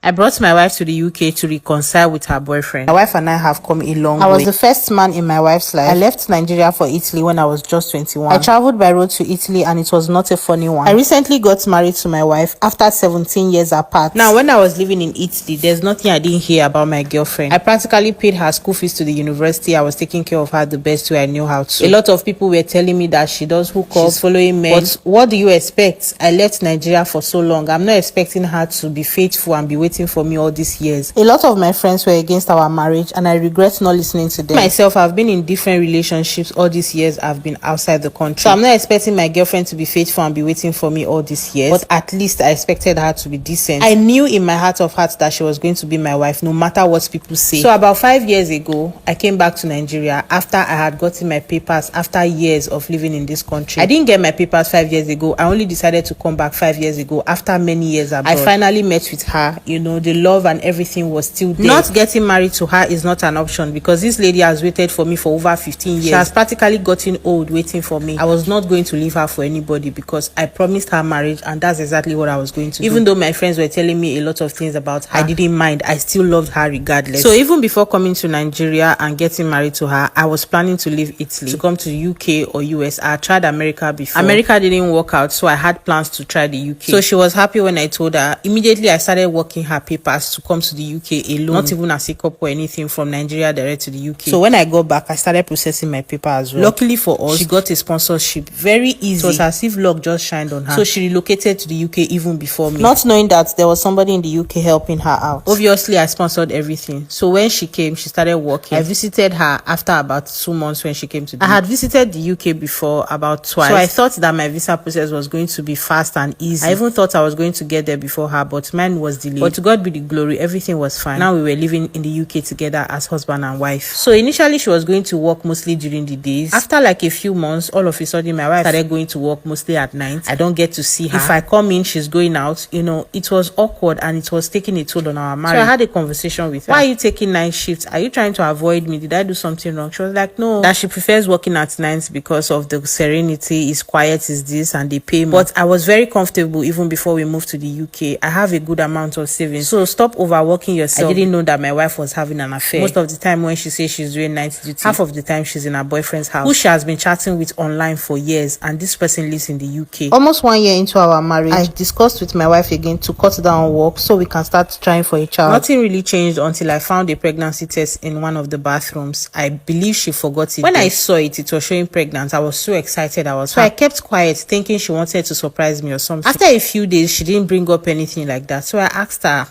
I brought my wife to the UK to reconcile with her boyfriend. My wife and I have come a long way. I was the first man in my wife's life. I left Nigeria for Italy when I was just 21. I traveled by road to Italy and it was not a funny one. I recently got married to my wife after 17 years apart. Now, when I was living in Italy, there's nothing I didn't hear about my girlfriend. I practically paid her school fees to the university. I was taking care of her the best way I knew how to. A lot of people were telling me that she does hook up, she's following men. But what do you expect? I left Nigeria for so long. I'm not expecting her to be faithful and be waiting for me all these years. A lot of my friends were against our marriage and I regret not listening to them. Myself, I've been in different relationships all these years. I've been outside the country. So I'm not expecting my girlfriend to be faithful and be waiting for me all these years. But at least I expected her to be decent. I knew in my heart of hearts that she was going to be my wife no matter what people say. So about 5 years ago, I came back to Nigeria after I had gotten my papers after years of living in this country. I didn't get my papers 5 years ago. I only decided to come back 5 years ago after many years abroad. I finally met with her. The love and everything was still there. Not getting married to her is not an option because this lady has waited for me for over 15 years. She has practically gotten old waiting for me. I was not going to leave her for anybody because I promised her marriage and that's exactly what I was going to do. Even though my friends were telling me a lot of things about her, I didn't mind. I still loved her regardless. So even before coming to Nigeria and getting married to her, I was planning to leave Italy to come to the UK or US. I had tried America before. America didn't work out, so I had plans to try the UK. So she was happy when I told her. Immediately I started working her papers to come to the UK alone, not even as a couple or anything, from Nigeria direct to the UK. So when I got back, I started processing my paper as well. Luckily for us, she got a sponsorship very easy. It was as if luck just shined on her. So she relocated to the UK even before me, not knowing that there was somebody in the UK helping her out. Obviously, I sponsored everything. So when she came, she started working. I visited her after about 2 months when she came to the UK. I had visited the UK before about twice. So I thought that my visa process was going to be fast and easy. I even thought I was going to get there before her, but mine was delayed. But to God be the glory, everything was fine. Now we were living in the UK together as husband and wife. So initially she was going to work mostly during the days. After like a few months, all of a sudden my wife started going to work mostly at night. I don't get to see her. If I come in, she's going out. It was awkward and it was taking a toll on our marriage. So I had a conversation with her. Why are you taking night shifts? Are you trying to avoid me? Did I do something wrong? She was like, no, that she prefers working at nights because of the serenity, is quiet, is this, and they pay more. But I was very comfortable even before we moved to the UK. I have a good amount of savings. So stop overworking yourself. I didn't know that my wife was having an affair. Most of the time when she says she's doing night duty, half of the time she's in her boyfriend's house, who she has been chatting with online for years, and this person lives in the UK. Almost 1 year into our marriage, I discussed with my wife again to cut down work so we can start trying for a child. Nothing really changed until I found a pregnancy test in one of the bathrooms. I believe she forgot it. When I saw it, it was showing pregnant. I was so excited. So I kept quiet, thinking she wanted to surprise me or something. After a few days, she didn't bring up anything like that. So I asked her,